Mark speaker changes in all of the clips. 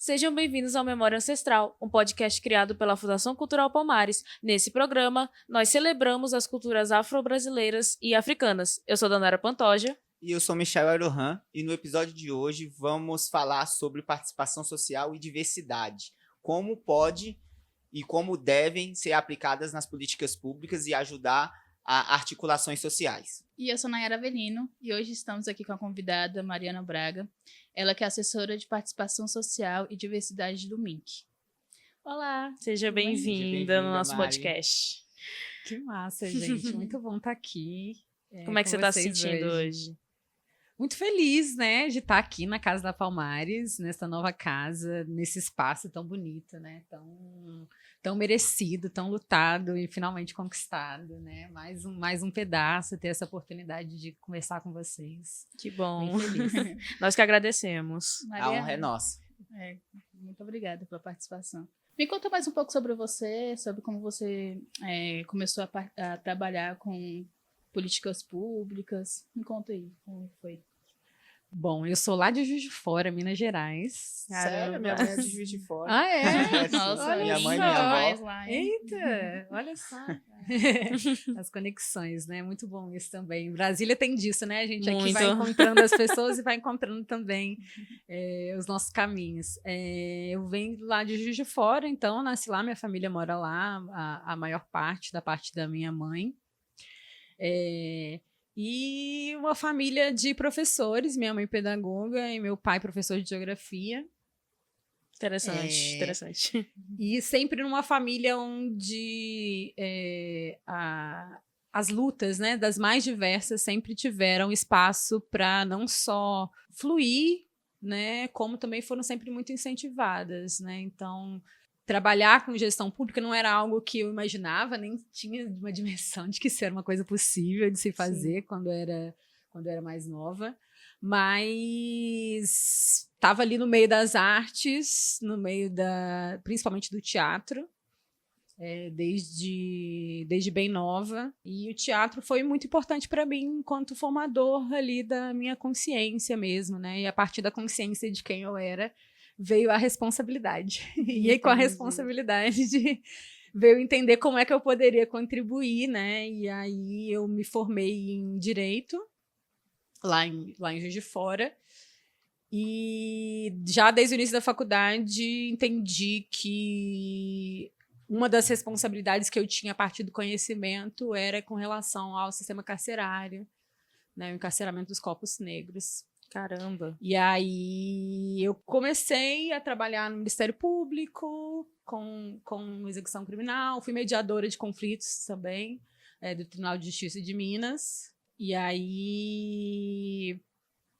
Speaker 1: Sejam bem-vindos ao Memória Ancestral, um podcast criado pela Fundação Cultural Palmares. Nesse programa, nós celebramos as culturas afro-brasileiras e africanas. Eu sou Danara Pantoja.
Speaker 2: E eu sou Michel Arohan, e no episódio de hoje vamos falar sobre participação social e diversidade. Como pode e como devem ser aplicadas nas políticas públicas e ajudar a articulações sociais.
Speaker 3: E eu sou Nayara Avelino, e hoje estamos aqui com a convidada Mariana Braga, ela que é assessora de participação social e diversidade do MINC.
Speaker 1: Olá, seja bem-vinda no nosso podcast.
Speaker 4: Que massa, gente, muito bom estar aqui.
Speaker 1: Como é que você está se sentindo hoje?
Speaker 4: Muito feliz, né, de estar aqui na Casa da Palmares, nessa nova casa, nesse espaço tão bonito, né, tão merecido, tão lutado e finalmente conquistado, né, mais um pedaço, ter essa oportunidade de conversar com vocês.
Speaker 1: Que bom.
Speaker 4: Bem feliz.
Speaker 1: Nós que agradecemos.
Speaker 2: A honra é nossa.
Speaker 3: Muito obrigada pela participação. Me conta mais um pouco sobre você, sobre como você começou a trabalhar com políticas públicas. Me conta aí, como foi?
Speaker 4: Bom, eu sou lá de Juiz de Fora, Minas Gerais.
Speaker 2: Sério? Minha mãe é de Juiz de Fora.
Speaker 4: Ah, é?
Speaker 3: Nossa,
Speaker 4: Olha
Speaker 2: minha mãe e
Speaker 4: só.
Speaker 2: minha avó.
Speaker 3: Lá,
Speaker 4: Eita, olha só. As conexões, né? Muito bom isso também. Brasília tem disso, né? A gente aqui vai encontrando as pessoas e vai encontrando também os nossos caminhos. Eu venho lá de Juiz de Fora, então nasci lá, minha família mora lá, a maior parte da minha mãe. E uma família de professores, minha mãe pedagoga e meu pai professor de geografia.
Speaker 1: Interessante.
Speaker 4: E sempre numa família onde as lutas, né, das mais diversas sempre tiveram espaço para não só fluir, né, como também foram sempre muito incentivadas, né? Então, trabalhar com gestão pública não era algo que eu imaginava, nem tinha uma dimensão de que isso era uma coisa possível de se fazer quando era mais nova, mas estava ali no meio das artes, no meio principalmente do teatro, desde bem nova, e o teatro foi muito importante para mim enquanto formador ali da minha consciência mesmo, né? E a partir da consciência de quem eu era, veio a responsabilidade. E aí, com a responsabilidade veio entender como é que eu poderia contribuir, né? E aí eu me formei em Direito, lá em Juiz de Fora. E já desde o início da faculdade entendi que uma das responsabilidades que eu tinha a partir do conhecimento era com relação ao sistema carcerário, né? O encarceramento dos corpos negros.
Speaker 1: Caramba.
Speaker 4: E aí eu comecei a trabalhar no Ministério Público, com execução criminal, fui mediadora de conflitos também, do Tribunal de Justiça de Minas. E aí,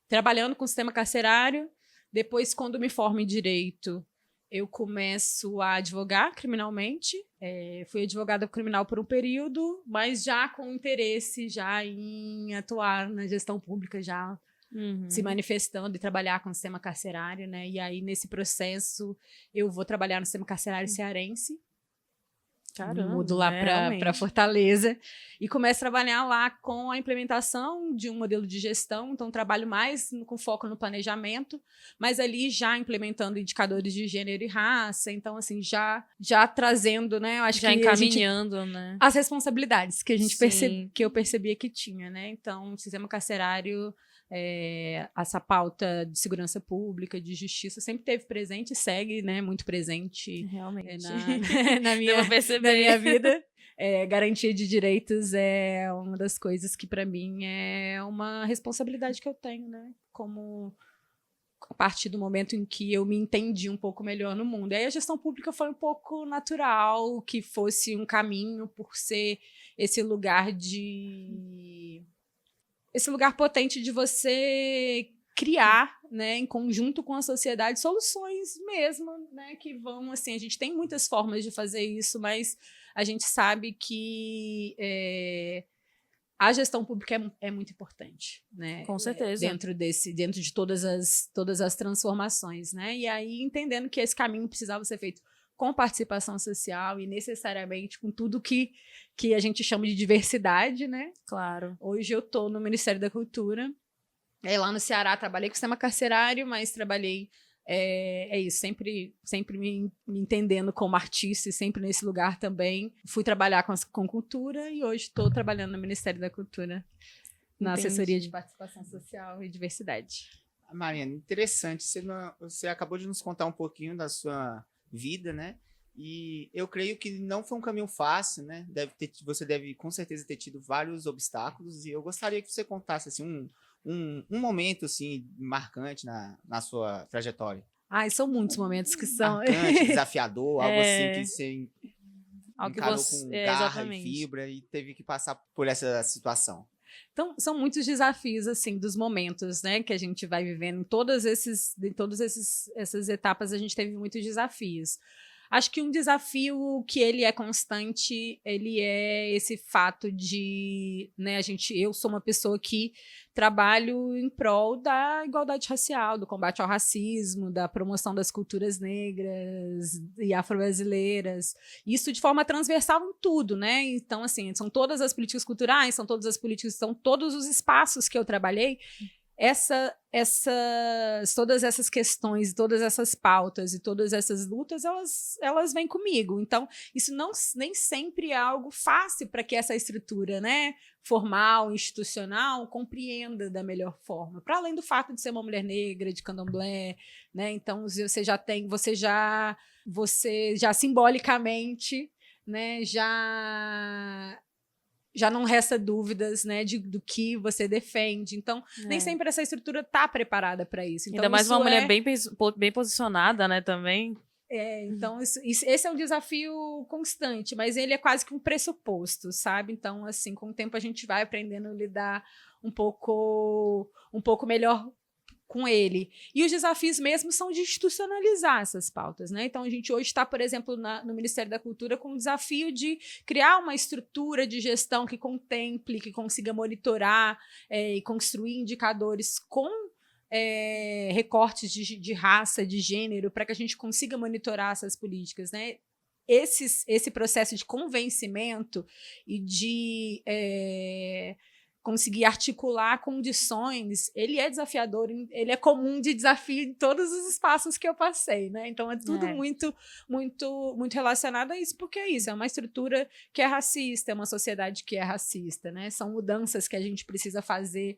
Speaker 4: trabalhando com o sistema carcerário, depois, quando me formo em Direito, eu começo a advogar criminalmente. Fui advogada criminal por um período, mas já com interesse já em atuar na gestão pública, já se manifestando e trabalhar com o sistema carcerário, né? E aí, nesse processo, eu vou trabalhar no sistema carcerário cearense.
Speaker 1: Caramba,
Speaker 4: mudo lá para Fortaleza e começo a trabalhar lá com a implementação de um modelo de gestão. Então, trabalho mais com foco no planejamento, mas ali já implementando indicadores de gênero e raça. Então, assim, já trazendo, né? Eu acho
Speaker 1: já
Speaker 4: que
Speaker 1: encaminhando, né?
Speaker 4: As responsabilidades que que eu percebia que tinha, né? Então, o sistema carcerário, essa pauta de segurança pública, de justiça, sempre teve presente e segue, né, muito presente.
Speaker 1: Realmente.
Speaker 4: Na minha vida. Garantia de direitos é uma das coisas que, para mim, é uma responsabilidade que eu tenho, né? Como a partir do momento em que eu me entendi um pouco melhor no mundo. E aí a gestão pública foi um pouco natural que fosse um caminho por ser esse lugar potente de você criar, né, em conjunto com a sociedade, soluções mesmo, né, que vão, assim, a gente tem muitas formas de fazer isso, mas a gente sabe que a gestão pública é muito importante, né?
Speaker 1: Com certeza.
Speaker 4: Dentro de todas as transformações, né? E aí entendendo que esse caminho precisava ser feito com participação social e necessariamente com tudo que a gente chama de diversidade, né?
Speaker 1: Claro.
Speaker 4: Hoje eu estou no Ministério da Cultura. Lá no Ceará trabalhei com o sistema carcerário, mas trabalhei É isso, sempre me entendendo como artista e sempre nesse lugar também. Fui trabalhar com cultura e hoje estou trabalhando no Ministério da Cultura, na
Speaker 1: Entendi.
Speaker 4: assessoria de participação social e diversidade.
Speaker 2: Mariana, interessante. Você acabou de nos contar um pouquinho da sua vida, né? E eu creio que não foi um caminho fácil, né? Você deve com certeza ter tido vários obstáculos, e eu gostaria que você contasse assim, um momento assim, marcante na sua trajetória.
Speaker 4: São muitos momentos que são.
Speaker 2: Marcante, desafiador, algo assim
Speaker 1: É.
Speaker 2: que você
Speaker 1: Algo que
Speaker 2: encarou
Speaker 1: você-
Speaker 2: com
Speaker 1: é,
Speaker 2: garra
Speaker 1: exatamente.
Speaker 2: e fibra e teve que passar por essa situação.
Speaker 4: Então, são muitos desafios, assim, dos momentos, né, que a gente vai vivendo. Em todas essas etapas, a gente teve muitos desafios. Acho que um desafio que ele é constante, ele é esse fato de, né, eu sou uma pessoa que trabalho em prol da igualdade racial, do combate ao racismo, da promoção das culturas negras e afro-brasileiras. Isso de forma transversal em tudo, né? Então, assim, são todas as políticas culturais, são todos os espaços que eu trabalhei. Todas essas questões, todas essas pautas e todas essas lutas, elas vêm comigo. Então, isso nem sempre é algo fácil para que essa estrutura, né, formal, institucional, compreenda da melhor forma. Para além do fato de ser uma mulher negra, de candomblé, né? Então, você já simbolicamente, né, já não resta dúvidas, né, do que você defende. Então, nem sempre essa estrutura está preparada para isso. Então,
Speaker 1: Ainda mais
Speaker 4: isso
Speaker 1: uma mulher bem posicionada, né, também.
Speaker 4: Então, esse é um desafio constante, mas ele é quase que um pressuposto, sabe? Então, assim, com o tempo a gente vai aprendendo a lidar um pouco melhor com ele. E os desafios mesmo são de institucionalizar essas pautas, né? Então, a gente hoje está, por exemplo, no Ministério da Cultura com o desafio de criar uma estrutura de gestão que contemple, que consiga monitorar e construir indicadores com recortes de raça, de gênero, para que a gente consiga monitorar essas políticas, né? Esse processo de convencimento e de conseguir articular condições, ele é desafiador, ele é comum de desafio em todos os espaços que eu passei, né? Então é tudo muito, muito, muito relacionado a isso, porque é isso, é uma estrutura que é racista, é uma sociedade que é racista, né? São mudanças que a gente precisa fazer,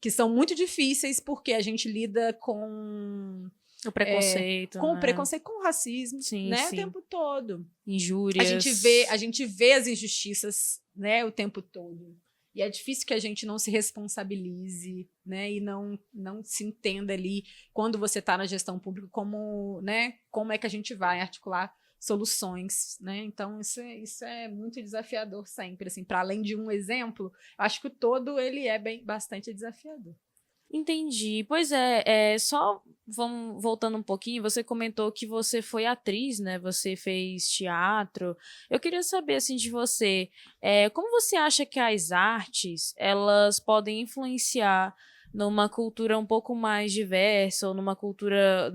Speaker 4: que são muito difíceis, porque a gente lida com
Speaker 1: o preconceito,
Speaker 4: com
Speaker 1: né?
Speaker 4: o preconceito, com o racismo,
Speaker 1: Sim,
Speaker 4: né?
Speaker 1: sim.
Speaker 4: O tempo todo.
Speaker 1: Injúrias.
Speaker 4: A gente vê as injustiças, né, o tempo todo. E é difícil que a gente não se responsabilize, né, e não se entenda ali, quando você está na gestão pública, como, né, como é que a gente vai articular soluções, né? Então, isso é muito desafiador sempre, assim, para além de um exemplo, acho que o todo ele é bastante desafiador.
Speaker 1: Entendi. Pois só vamos voltando um pouquinho, você comentou que você foi atriz, né? Você fez teatro. Eu queria saber, assim, de você, como você acha que as artes, elas podem influenciar numa cultura um pouco mais diversa, ou numa cultura,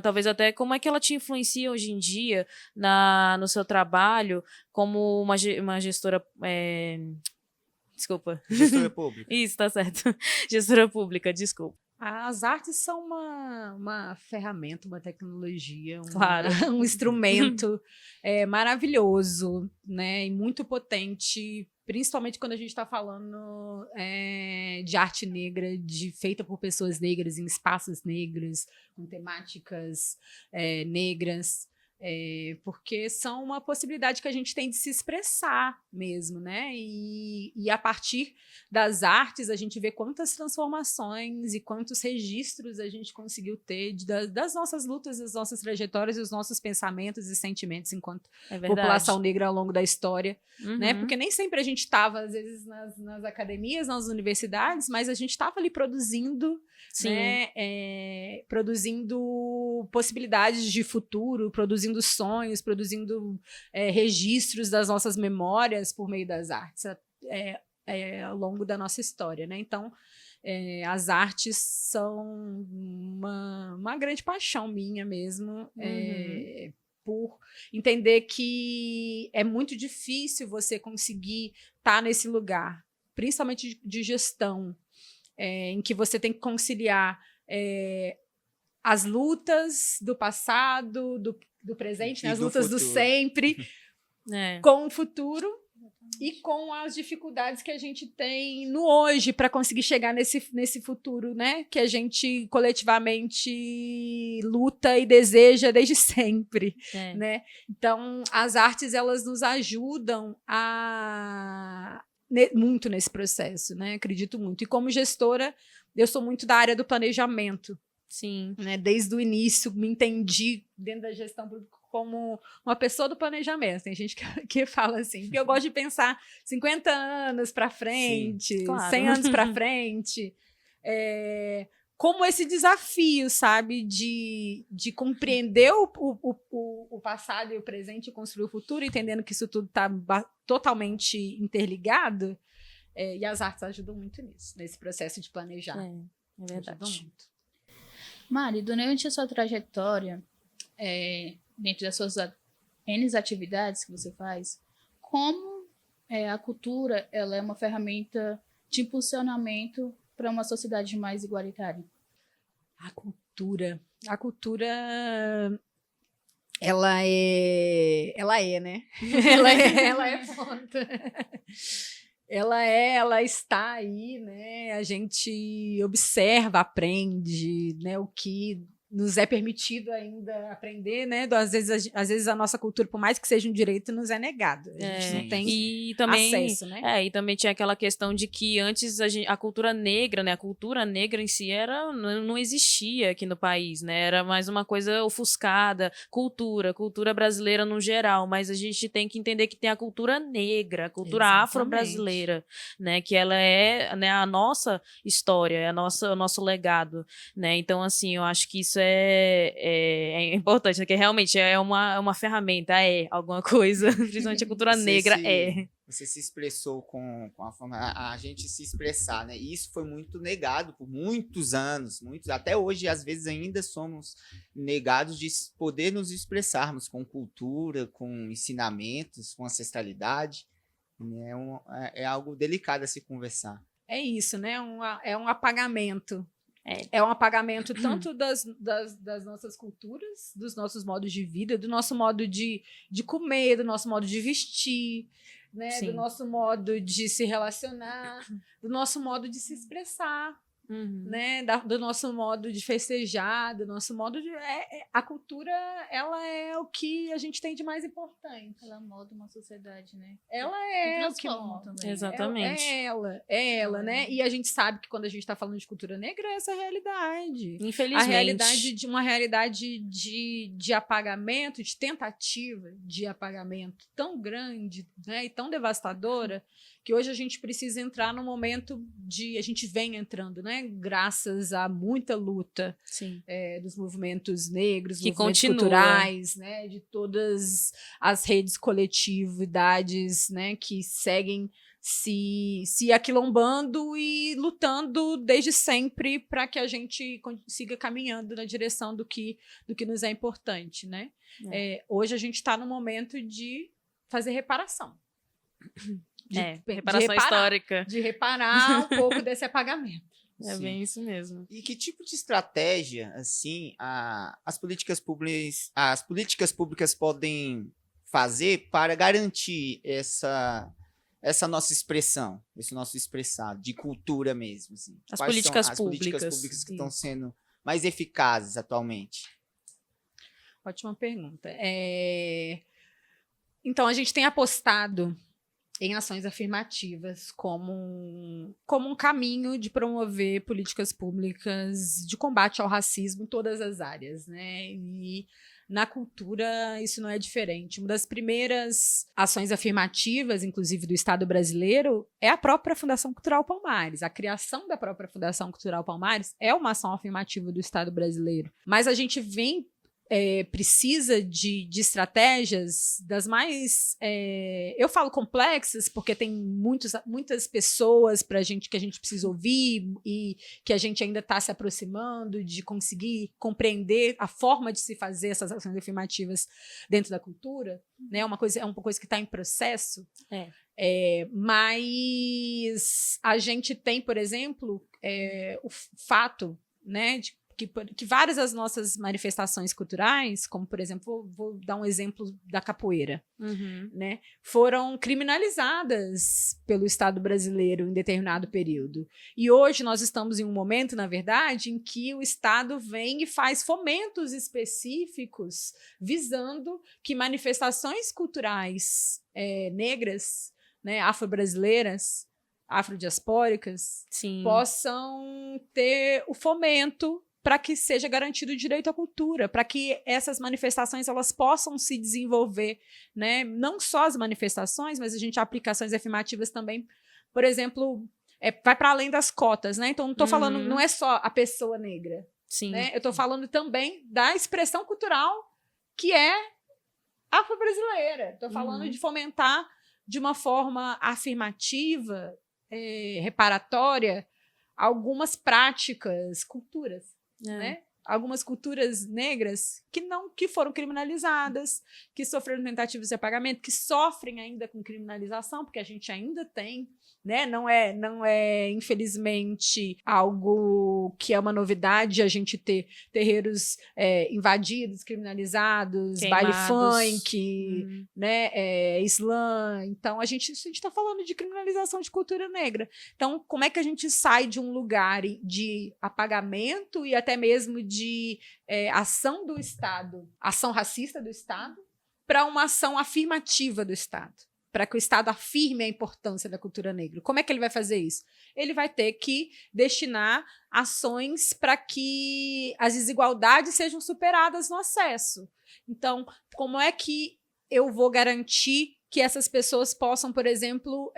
Speaker 1: talvez até, como é que ela te influencia hoje em dia no seu trabalho, como uma gestora... Desculpa.
Speaker 2: Gestora pública.
Speaker 1: Isso, tá certo. Gestora pública, desculpa.
Speaker 4: As artes são uma ferramenta, uma tecnologia,
Speaker 1: Claro.
Speaker 4: um instrumento maravilhoso, né, e muito potente, principalmente quando a gente está falando de arte negra, feita por pessoas negras, em espaços negros, com temáticas negras. Porque são uma possibilidade que a gente tem de se expressar mesmo, né? E a partir das artes a gente vê quantas transformações e quantos registros a gente conseguiu ter das nossas lutas, das nossas trajetórias e os nossos pensamentos e sentimentos enquanto população negra ao longo da história, né? Porque nem sempre a gente estava, às vezes, nas academias, nas universidades, mas a gente estava ali produzindo, né? Produzindo possibilidades de futuro, produzindo sonhos, produzindo registros das nossas memórias por meio das artes ao longo da nossa história, né? Então, as artes são uma grande paixão minha mesmo, por entender que é muito difícil você conseguir estar nesse lugar, principalmente de gestão, em que você tem que conciliar as lutas do passado, do presente, né? As
Speaker 2: do
Speaker 4: lutas do
Speaker 2: futuro.
Speaker 4: sempre,
Speaker 1: É.
Speaker 4: com o futuro e com as dificuldades que a gente tem no hoje para conseguir chegar nesse futuro, né? Que a gente coletivamente luta e deseja desde sempre,
Speaker 1: É.
Speaker 4: né? Então, as artes, elas nos ajudam muito nesse processo, né? Acredito muito. E como gestora, eu sou muito da área do planejamento,
Speaker 1: Sim.
Speaker 4: né? Desde o início, me entendi dentro da gestão pública como uma pessoa do planejamento. Tem gente que fala assim, porque eu gosto de pensar 50 anos para frente,
Speaker 1: Sim, claro.
Speaker 4: 100 anos para frente, como esse desafio, sabe, de compreender o passado e o presente e construir o futuro, entendendo que isso tudo está totalmente interligado, e as artes ajudam muito nisso, nesse processo de planejar.
Speaker 1: É verdade.
Speaker 4: Ajudam muito.
Speaker 3: Mari, durante a sua trajetória, dentro das suas N atividades que você faz, como a cultura ela é uma ferramenta de impulsionamento para uma sociedade mais igualitária?
Speaker 4: A cultura, ela é, né? ela é ponta. Ela está aí, né? A gente observa, aprende, né? O que nos é permitido ainda aprender, né? Às vezes a nossa cultura, por mais que seja um direito, nos é negado. A gente não tem
Speaker 1: e também,
Speaker 4: acesso, né?
Speaker 1: E também tinha aquela questão de que antes a cultura negra, né? A cultura negra em si não existia aqui no país, né? Era mais uma coisa ofuscada, cultura brasileira no geral, mas a gente tem que entender que tem a cultura negra, a cultura afro-brasileira, né? Que ela é, né, a nossa história, é o nosso legado, né? Então, assim, eu acho que isso é importante, né? Que realmente é uma ferramenta, alguma coisa, principalmente a cultura negra,
Speaker 2: Você se expressou com a forma, a gente se expressar, né? E isso foi muito negado por muitos anos, até hoje, às vezes, ainda somos negados de poder nos expressarmos com cultura, com ensinamentos, com ancestralidade. É algo delicado a se conversar.
Speaker 4: É isso, né? É um apagamento. É um apagamento tanto das nossas culturas, dos nossos modos de vida, do nosso modo de comer, do nosso modo de vestir, né? Do nosso modo de se relacionar, do nosso modo de se expressar, né? Do nosso modo de festejar, do nosso modo de... a cultura, ela é o que a gente tem de mais importante.
Speaker 3: Ela molda uma sociedade, né?
Speaker 4: Ela
Speaker 3: E
Speaker 4: o que
Speaker 3: transforma também.
Speaker 1: Exatamente.
Speaker 4: É ela, né? E a gente sabe que quando a gente está falando de cultura negra, é essa realidade.
Speaker 1: Infelizmente.
Speaker 4: A realidade de uma realidade de apagamento, de tentativa de apagamento tão grande, né? E tão devastadora, que hoje a gente precisa entrar num momento a gente vem entrando, né? Graças a muita luta dos movimentos negros,
Speaker 1: que
Speaker 4: movimentos culturais, né? De todas as redes coletividades, né? Que seguem se aquilombando e lutando desde sempre para que a gente siga caminhando na direção do que nos é importante, né? Hoje a gente está no momento de fazer reparação.
Speaker 1: Reparação histórica.
Speaker 4: De reparar um pouco desse apagamento.
Speaker 1: Bem isso mesmo.
Speaker 2: E que tipo de estratégia, assim, as políticas públicas podem fazer para garantir essa nossa expressão, esse nosso expressado de cultura mesmo? Assim?
Speaker 1: As
Speaker 2: Quais
Speaker 1: políticas
Speaker 2: são as
Speaker 1: públicas.
Speaker 2: políticas públicas que estão sendo mais eficazes atualmente?
Speaker 4: Ótima pergunta. Então, a gente tem apostado em ações afirmativas como um caminho de promover políticas públicas de combate ao racismo em todas as áreas, né? E na cultura isso não é diferente. Uma das primeiras ações afirmativas, inclusive do Estado brasileiro, é a própria Fundação Cultural Palmares. A criação da própria Fundação Cultural Palmares é uma ação afirmativa do Estado brasileiro. Mas a gente precisa de estratégias das mais... eu falo complexas porque tem muitas pessoas que a gente precisa ouvir e que a gente ainda está se aproximando de conseguir compreender a forma de se fazer essas ações afirmativas dentro da cultura, né? É uma coisa que está em processo. Mas a gente tem, por exemplo, o fato, né, de que várias das nossas manifestações culturais, como, por exemplo, vou dar um exemplo da capoeira, né, foram criminalizadas pelo Estado brasileiro em determinado período. E hoje nós estamos em um momento, na verdade, em que o Estado vem e faz fomentos específicos visando que manifestações culturais negras, né, afro-brasileiras, afrodiaspóricas, possam ter o fomento para que seja garantido o direito à cultura, para que essas manifestações elas possam se desenvolver, né? Não só as manifestações, mas a gente aplicações afirmativas também, por exemplo, vai para além das cotas, né? Então não estou falando, não é só a pessoa negra, né? Eu estou falando também da expressão cultural que é afro-brasileira. Estou falando de fomentar de uma forma afirmativa, reparatória, algumas práticas, culturas, né? Algumas culturas negras que foram criminalizadas, que sofreram tentativas de apagamento, que sofrem ainda com criminalização, porque a gente ainda tem, né? Não é infelizmente algo que é uma novidade a gente ter terreiros invadidos, criminalizados, baile funk, né? Islã. Então a gente está falando de criminalização de cultura negra. Então como é que a gente sai de um lugar de apagamento e até mesmo de ação do Estado, ação racista do Estado, para uma ação afirmativa do Estado? Para que o Estado afirme a importância da cultura negra. Como é que ele vai fazer isso? Ele vai ter que destinar ações para que as desigualdades sejam superadas no acesso. Então, como é que eu vou garantir que essas pessoas possam, por exemplo,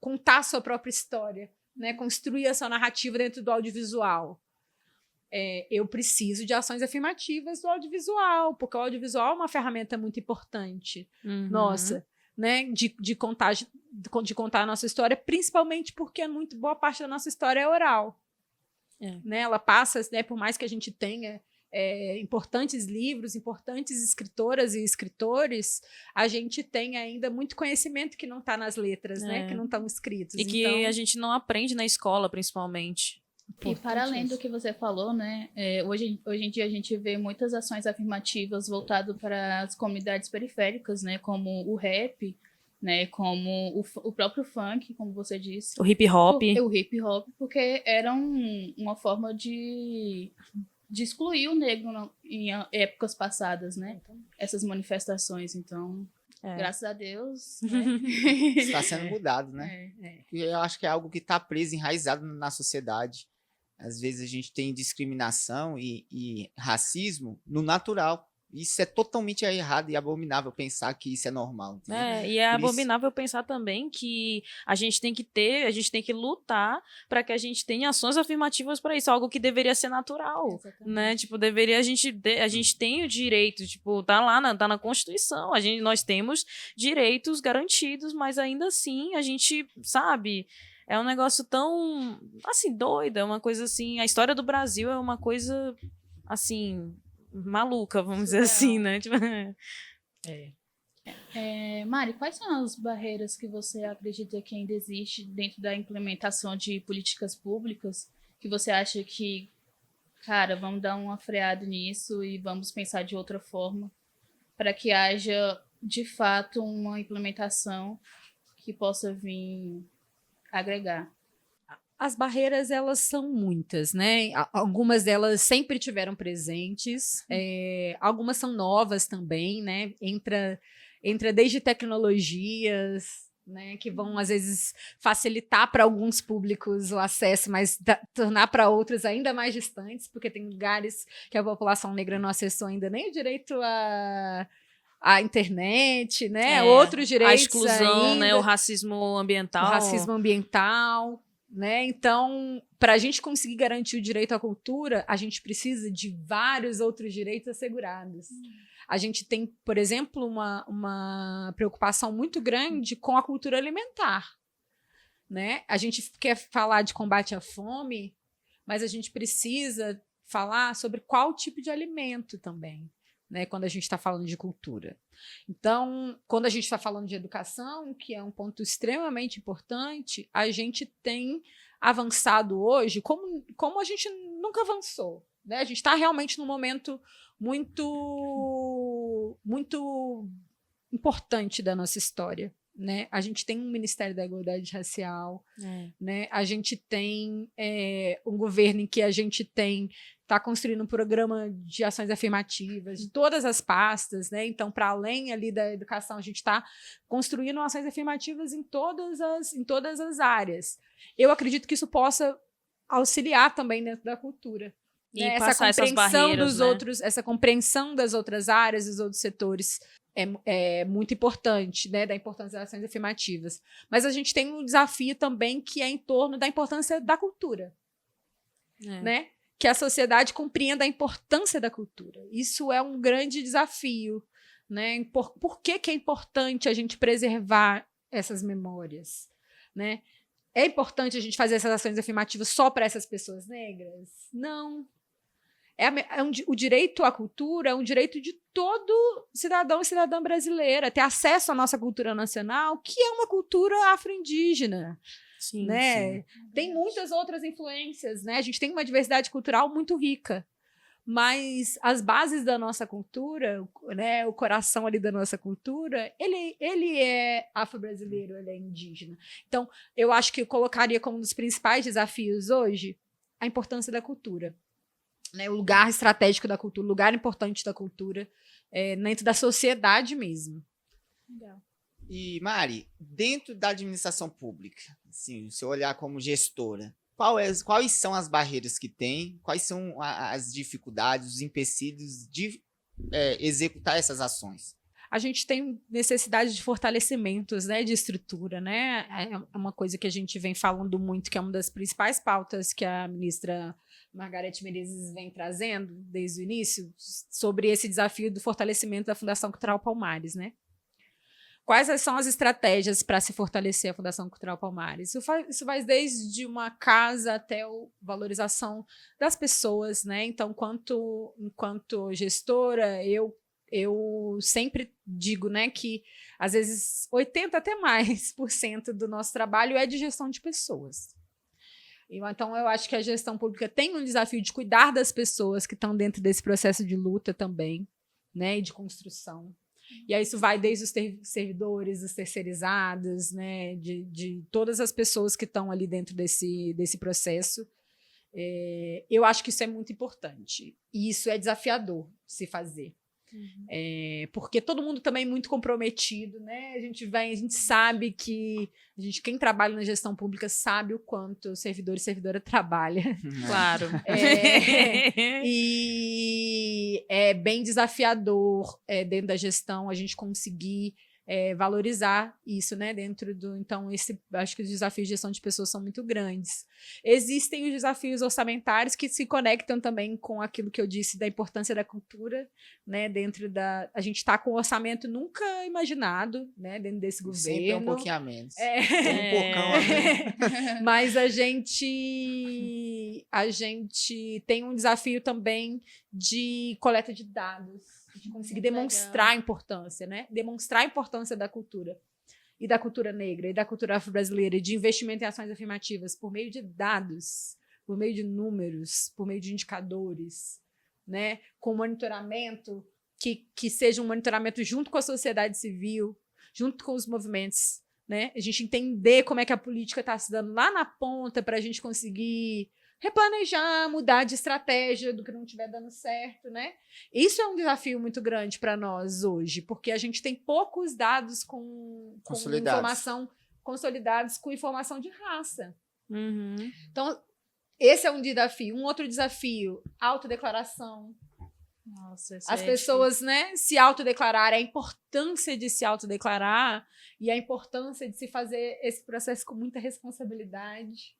Speaker 4: contar a sua própria história, né? Construir a sua narrativa dentro do audiovisual? Eu preciso de ações afirmativas do audiovisual, porque o audiovisual é uma ferramenta muito importante nossa, né? De contar a nossa história, principalmente porque muito boa parte da nossa história é oral. Né? Ela passa, né, por mais que a gente tenha importantes livros, importantes escritoras e escritores, a gente tem ainda muito conhecimento que não está nas letras, né? Que não estão escritos.
Speaker 1: E que a gente não aprende na escola, principalmente.
Speaker 3: E para além do que você falou, né, hoje em dia a gente vê muitas ações afirmativas voltadas para as comunidades periféricas, né, como o rap, né, como o próprio funk, como você disse.
Speaker 1: O hip hop.
Speaker 3: O hip hop, porque era uma forma de excluir o negro em épocas passadas, né, essas manifestações. Então, graças a Deus, né?
Speaker 2: Está sendo mudado, né? Eu acho que é algo que está preso, enraizado na sociedade. Às vezes a gente tem discriminação e racismo no natural. Isso é totalmente errado e abominável pensar que isso é normal.
Speaker 1: E é abominável pensar também que a gente tem que lutar para que a gente tenha ações afirmativas para isso, algo que deveria ser natural, né? Tipo, a gente tem o direito, tipo, tá na Constituição, nós temos direitos garantidos, mas ainda assim a gente, sabe, é um negócio tão, assim, doido, é uma coisa assim, a história do Brasil é uma coisa, assim, maluca, vamos dizer assim, né? Tipo,
Speaker 3: Mari, quais são as barreiras que você acredita que ainda existe dentro da implementação de políticas públicas, que você acha que, cara, vamos dar uma freada nisso e vamos pensar de outra forma para que haja, de fato, uma implementação que possa vir agregar?
Speaker 4: As barreiras, elas são muitas, né? Algumas delas sempre tiveram presentes, algumas são novas também, né? Entra desde tecnologias, né, que vão, às vezes, facilitar para alguns públicos o acesso, mas tornar para outros ainda mais distantes, porque tem lugares que a população negra não acessou ainda nem o direito a internet, né? Outros direitos,
Speaker 1: a exclusão,
Speaker 4: ainda,
Speaker 1: né? O racismo
Speaker 4: ambiental, né? Então, para a gente conseguir garantir o direito à cultura, a gente precisa de vários outros direitos assegurados. A gente tem, por exemplo, uma preocupação muito grande com a cultura alimentar, né? A gente quer falar de combate à fome, mas a gente precisa falar sobre qual tipo de alimento também, né, quando a gente está falando de cultura. Então, quando a gente está falando de educação, que é um ponto extremamente importante, a gente tem avançado hoje como a gente nunca avançou, né? A gente está realmente num momento muito, muito importante da nossa história, né? A gente tem um Ministério da Igualdade Racial, né? A gente tem um governo em que a gente está construindo um programa de ações afirmativas de todas as pastas, né? Então, para além ali da educação, a gente está construindo ações afirmativas em todas as áreas. Eu acredito que isso possa auxiliar também dentro da cultura.
Speaker 1: E
Speaker 4: Né?
Speaker 1: passar essas barreiras, né?
Speaker 4: Essa compreensão das outras áreas, dos outros setores é muito importante, né? Da importância das ações afirmativas. Mas a gente tem um desafio também que é em torno da importância da cultura, né? Que a sociedade compreenda a importância da cultura. Isso é um grande desafio, né? Por que é importante a gente preservar essas memórias, né? É importante a gente fazer essas ações afirmativas só para essas pessoas negras? Não. O direito à cultura é um direito de todo cidadão e cidadã brasileira, ter acesso à nossa cultura nacional, que é uma cultura afro-indígena.
Speaker 1: Sim,
Speaker 4: né?
Speaker 1: sim.
Speaker 4: Tem muitas outras influências, né? A gente tem uma diversidade cultural muito rica, mas as bases da nossa cultura, né? O coração ali da nossa cultura, ele é afro-brasileiro, ele é indígena. Então, eu acho que eu colocaria como um dos principais desafios hoje a importância da cultura. Né, o lugar estratégico da cultura, o lugar importante da cultura dentro da sociedade mesmo.
Speaker 3: Legal.
Speaker 2: E, Mari, dentro da administração pública, assim, se eu olhar como gestora, quais são as barreiras que tem, quais são as dificuldades, os empecilhos de executar essas ações?
Speaker 4: A gente tem necessidade de fortalecimentos, né, de estrutura, né? É uma coisa que a gente vem falando muito, que é uma das principais pautas que a ministra Margarete Menezes vem trazendo desde o início, sobre esse desafio do fortalecimento da Fundação Cultural Palmares, né? Quais são as estratégias para se fortalecer a Fundação Cultural Palmares? Isso vai desde uma casa até a valorização das pessoas, né? Então, enquanto gestora, eu sempre digo, né, que às vezes 80% até mais do nosso trabalho é de gestão de pessoas. Então, eu acho que a gestão pública tem um desafio de cuidar das pessoas que estão dentro desse processo de luta também, né, e de construção. E aí isso vai desde os servidores, os terceirizados, né, de todas as pessoas que estão ali dentro desse processo. Eu acho que isso é muito importante. E isso é desafiador de se fazer. Porque todo mundo também é muito comprometido, né? A gente sabe que quem trabalha na gestão pública sabe o quanto o servidor e servidora trabalha.
Speaker 1: Claro.
Speaker 4: E é bem desafiador dentro da gestão a gente conseguir valorizar isso, né? Então, acho que os desafios de gestão de pessoas são muito grandes. Existem os desafios orçamentários que se conectam também com aquilo que eu disse da importância da cultura, né? A gente está com um orçamento nunca imaginado, né? Dentro desse governo.
Speaker 2: Sempre é um pouquinho a menos. Tem um poucão a menos.
Speaker 4: Mas a gente tem um desafio também de coleta de dados, de conseguir demonstrar a importância, né? Demonstrar a importância da cultura e da cultura negra e da cultura afro-brasileira e de investimento em ações afirmativas por meio de dados, por meio de números, por meio de indicadores, né? Com monitoramento que seja um monitoramento junto com a sociedade civil, junto com os movimentos, né? A gente entender como é que a política está se dando lá na ponta para a gente conseguir replanejar, mudar de estratégia do que não estiver dando certo, né? Isso é um desafio muito grande para nós hoje, porque a gente tem poucos dados com informação consolidados com informação de raça.
Speaker 1: Uhum.
Speaker 4: Então, esse é um desafio. Um outro desafio, autodeclaração.
Speaker 3: Nossa,
Speaker 4: As pessoas, né, se autodeclararem, a importância de se autodeclarar e a importância de se fazer esse processo com muita responsabilidade.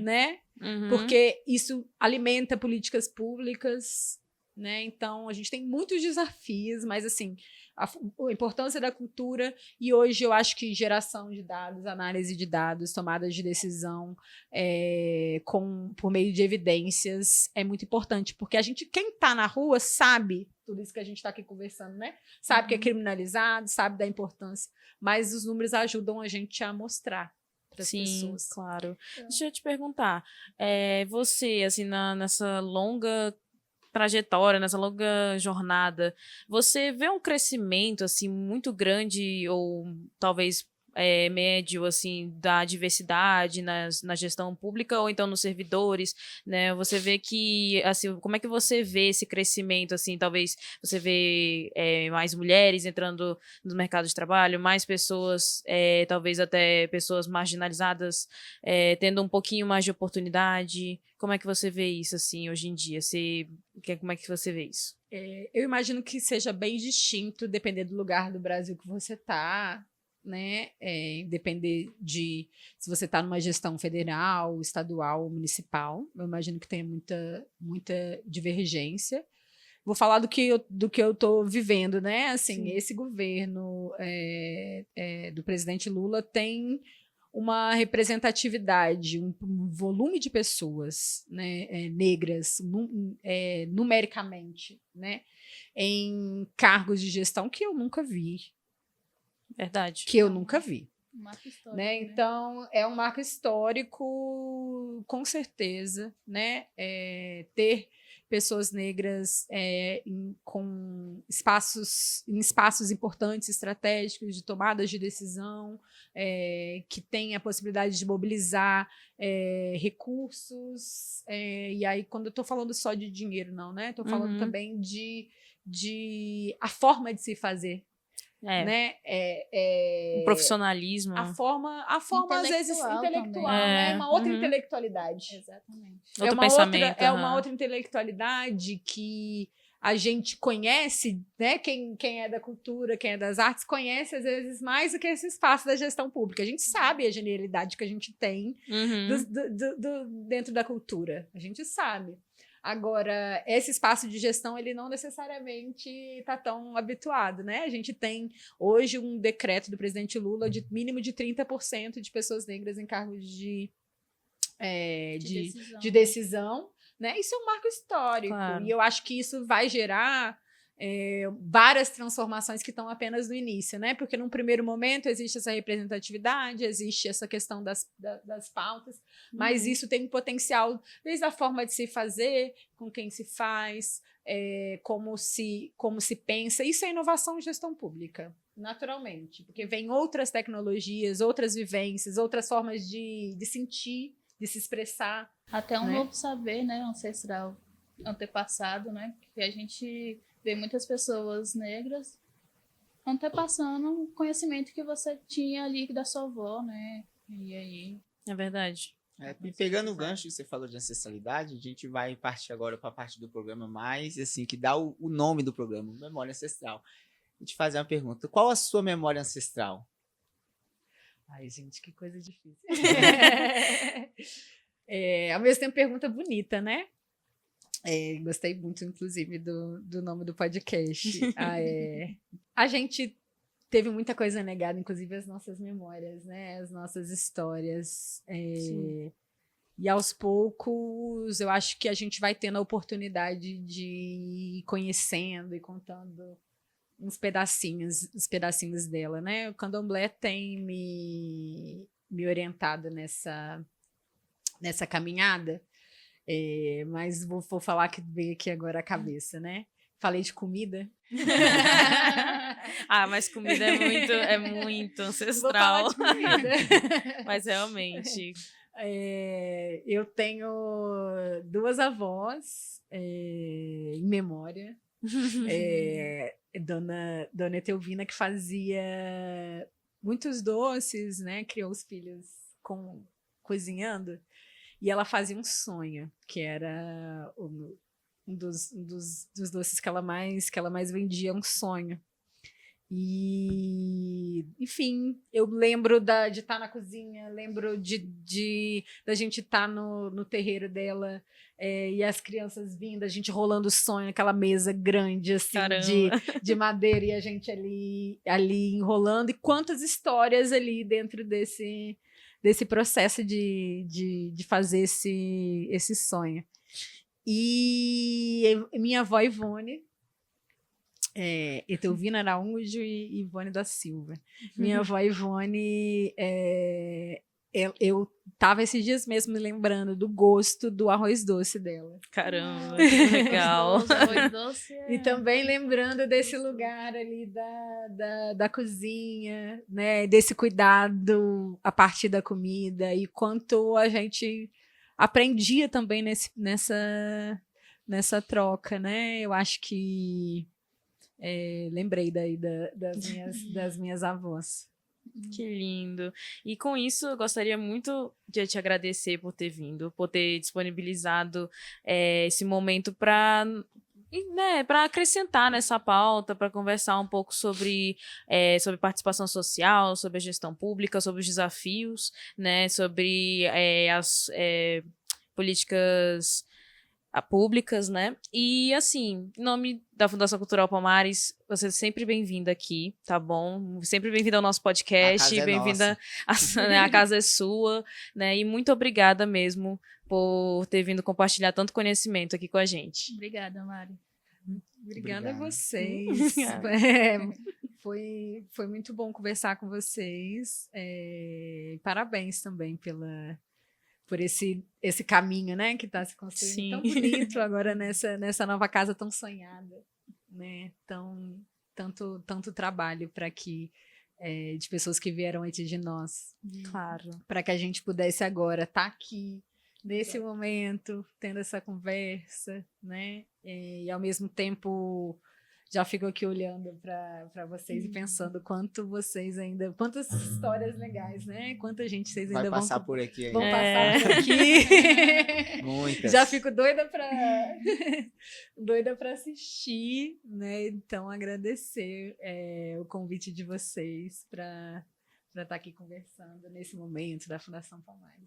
Speaker 4: Né?
Speaker 1: Uhum.
Speaker 4: Porque isso alimenta políticas públicas, né? Então a gente tem muitos desafios, mas assim, a importância da cultura, e hoje eu acho que geração de dados, análise de dados, tomadas de decisão por meio de evidências é muito importante, porque quem está na rua sabe tudo isso que a gente está aqui conversando, né? Sabe que é criminalizado, sabe da importância, mas os números ajudam a gente a mostrar para as
Speaker 1: Sim,
Speaker 4: pessoas.
Speaker 1: claro. Deixa eu te perguntar, você, assim, nessa longa trajetória, nessa longa jornada, você vê um crescimento, assim, muito grande ou talvez médio, assim, da diversidade na gestão pública ou então nos servidores, né? Você vê que, assim, como é que você vê esse crescimento, assim, talvez você vê mais mulheres entrando no mercado de trabalho, mais pessoas, talvez até pessoas marginalizadas, tendo um pouquinho mais de oportunidade. Como é que você vê isso, assim, hoje em dia? Como é que você vê isso?
Speaker 4: Eu imagino que seja bem distinto, depender do lugar do Brasil que você está, né? Depender de se você está numa gestão federal, estadual ou municipal. Eu imagino que tenha muita divergência. Vou falar do que eu estou vivendo, né? Assim, esse governo do presidente Lula tem uma representatividade, um volume de pessoas, né, negras, numericamente, né, em cargos de gestão que eu nunca vi.
Speaker 1: Verdade.
Speaker 4: Que eu nunca vi.
Speaker 3: Um marco histórico,
Speaker 4: né? Então, é um marco histórico, com certeza, né? Ter pessoas negras em espaços importantes, estratégicos, de tomadas de decisão, que tem a possibilidade de mobilizar recursos. E aí, quando eu estou falando só de dinheiro, não, né? Estou falando também de a forma de se fazer. Né?
Speaker 1: Um profissionalismo.
Speaker 4: A forma às vezes, intelectual, né? Uma outra intelectualidade.
Speaker 3: Exatamente.
Speaker 1: Outro pensamento.
Speaker 4: É uma outra intelectualidade que a gente conhece, né? Quem é da cultura, quem é das artes, conhece, às vezes, mais do que esse espaço da gestão pública. A gente sabe a genialidade que a gente tem dentro da cultura. A gente sabe. Agora, esse espaço de gestão, ele não necessariamente está tão habituado, né? A gente tem hoje um decreto do presidente Lula de mínimo de 30% de pessoas negras em cargos de decisão, né? Isso é um marco histórico. Claro. E eu acho que isso vai gerar várias transformações que estão apenas no início, né? Porque num primeiro momento existe essa representatividade, existe essa questão das pautas, mas isso tem um potencial desde a forma de se fazer, com quem se faz, como se pensa. Isso é inovação em gestão pública, naturalmente, porque vem outras tecnologias, outras vivências, outras formas de sentir, de se expressar.
Speaker 3: Até um novo saber, né, ancestral, antepassado, né, que a gente vê muitas pessoas negras antepassando um conhecimento que você tinha ali da sua avó, né? E aí...
Speaker 1: É verdade.
Speaker 2: E pegando o gancho que você falou de ancestralidade, a gente vai partir agora para a parte do programa mais, assim, que dá o nome do programa, Memória Ancestral. Vou te fazer uma pergunta. Qual a sua memória ancestral?
Speaker 4: Ai, gente, que coisa difícil. Ao mesmo tempo, pergunta bonita, né? Gostei muito, inclusive, do nome do podcast. A gente teve muita coisa negada, inclusive as nossas memórias, né? As nossas histórias. E aos poucos, eu acho que a gente vai tendo a oportunidade de ir conhecendo e contando uns pedacinhos dela, né? O Candomblé tem me orientado nessa caminhada. Mas vou falar que veio aqui agora a cabeça, né? Falei de comida.
Speaker 1: Mas comida é muito ancestral.
Speaker 4: Vou falar de comida.
Speaker 1: Mas realmente.
Speaker 4: Eu tenho 2 avós em memória. Dona Etelvina, que fazia muitos doces, né? Criou os filhos cozinhando. E ela fazia um sonho, que era um dos doces que ela mais vendia, um sonho. E, enfim, eu lembro de estar na cozinha, lembro da gente estar no terreiro dela, e as crianças vindo, a gente rolando o sonho, aquela mesa grande, assim, de madeira, e a gente ali enrolando, e quantas histórias ali dentro desse processo de fazer esse sonho. E minha avó Ivone, Etelvina Araújo e Ivone da Silva. Minha avó Ivone, eu tava esses dias mesmo me lembrando do gosto do arroz doce dela.
Speaker 1: Caramba, que legal.
Speaker 3: Arroz doce
Speaker 4: E também lembrando desse lugar ali da cozinha, né? Desse cuidado a partir da comida e quanto a gente aprendia também nessa troca, né? Eu acho que lembrei daí das minhas avós.
Speaker 1: Que lindo. E com isso, eu gostaria muito de te agradecer por ter vindo, por ter disponibilizado esse momento para acrescentar nessa pauta, para conversar um pouco sobre participação social, sobre a gestão pública, sobre os desafios, né, sobre as políticas públicas, né? E, assim, em nome da Fundação Cultural Palmares, você é sempre bem-vinda aqui, tá bom? Sempre bem-vinda ao nosso podcast, bem-vinda, a casa é sua, né? E muito obrigada mesmo por ter vindo compartilhar tanto conhecimento aqui com a gente.
Speaker 3: Obrigada, Mari.
Speaker 4: Obrigada a vocês. Foi muito bom conversar com vocês. Parabéns também por esse caminho, né, que está se construindo.
Speaker 1: Sim.
Speaker 4: Tão bonito agora nessa nova casa tão sonhada, né? Tanto trabalho para que de pessoas que vieram antes de nós,
Speaker 1: Claro.
Speaker 4: para que a gente pudesse agora estar aqui nesse momento, tendo essa conversa, né? E ao mesmo tempo já fico aqui olhando para vocês e pensando quantas histórias legais, né? Quanta gente vocês ainda
Speaker 2: Vai passar por aqui
Speaker 4: vão
Speaker 2: ainda.
Speaker 4: passar por aqui.
Speaker 2: Muitas.
Speaker 4: Já fico doida para assistir, né? Então agradecer o convite de vocês para estar aqui conversando nesse momento da Fundação Palmares.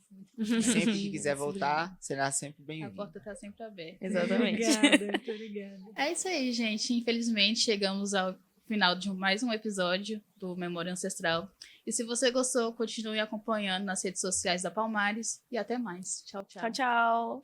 Speaker 2: Sempre que quiser voltar, será sempre
Speaker 3: A
Speaker 2: bem-vindo.
Speaker 3: porta está sempre aberta.
Speaker 1: Exatamente.
Speaker 4: Muito obrigada.
Speaker 3: É isso aí, gente. Infelizmente, chegamos ao final de mais um episódio do Memória Ancestral. E se você gostou, continue acompanhando nas redes sociais da Palmares. E até mais. Tchau, tchau.
Speaker 1: Tchau, tchau.